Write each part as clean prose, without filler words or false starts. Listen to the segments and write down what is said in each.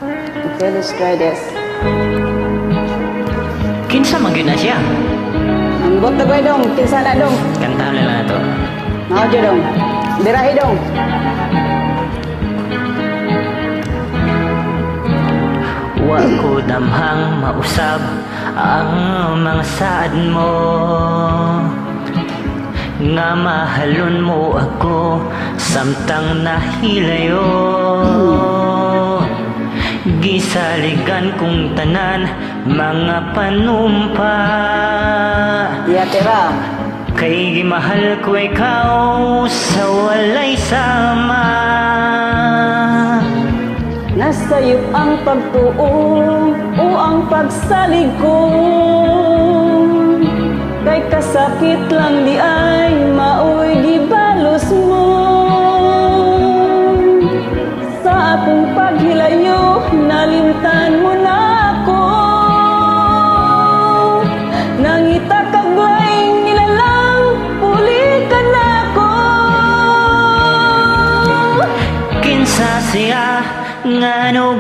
Okay, let's try this. Kinsa man gyud na siya? Ambot na ko dong, kinsa na dong. Kantahan na lang ato. Mao dyan dong. Birahi dong. Wa ko damhang mausab ang mga saad mo, nga mahalon mo ako samtang nahilayo. Gisaligan kong tanan mga panumpa, Tira. kay gimahal ko ikaw sa walay sama. Nasa'yo ang pagtuo o ang pagsalig ko. Kay kasakit lang di ay maoy gibalos mo. Sa akong paghilayo, nalimtan mo na ako. Nangita kaglaing nilalang, puli ka na ako. Kinsa siya nganong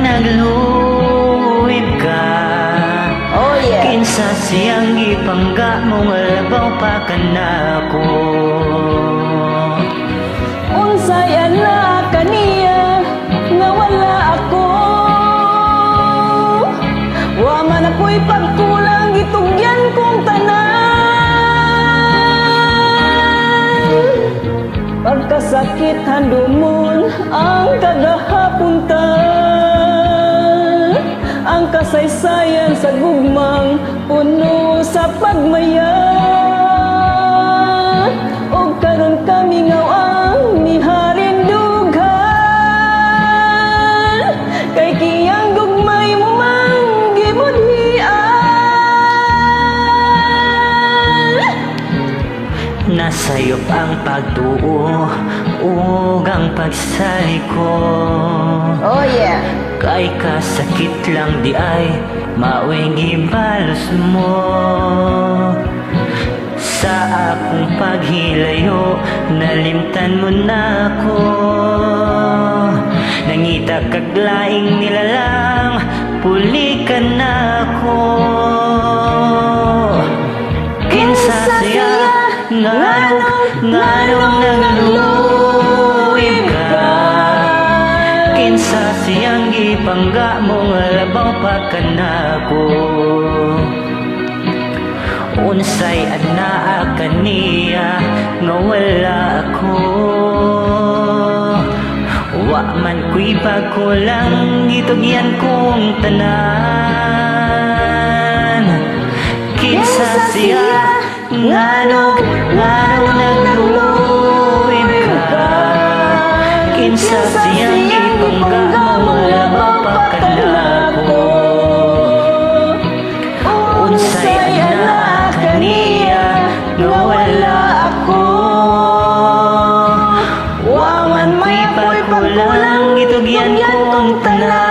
nagluwib ka? Oh yeah. Kinsa siyang gipangga mong labaw pa ka na ako? Unsay ana kaniya nga wala ako. Wa man ako'y pagkulang gitugyan kong tanan. Pagkasakit handumon ang kagahapunta. Ang kasaysayan sa gugmang puno sa pagmaya. O karon kami ngawang niharin dughan. Kay kiyang gugmay mo mang gibudhian. Nasayop ang pagtuo ug ang pagsaliko. Oh yeah. Kay kasakit lang di ay maoy gibalos mo. Sa akong paghilayo, nalimtan mo na ako. Nangita kaglaing nilalang, puli ka na ako. Kinsa siya, nganong nagluwib ka? Kinsa siyang gipangga mong labaw pa ka na ako? Unsay anaa kaniya nga wala ako? Wa man ko'y pagkulang gitugyan kong tanan. Kinsa siya nganong nagluwib ka? Kinsa siyang gipangga mong labaw pa ka na ako? Unsay anaa kaniya nga wala ako? Wa man may pagkulang gitugyan kong tanan.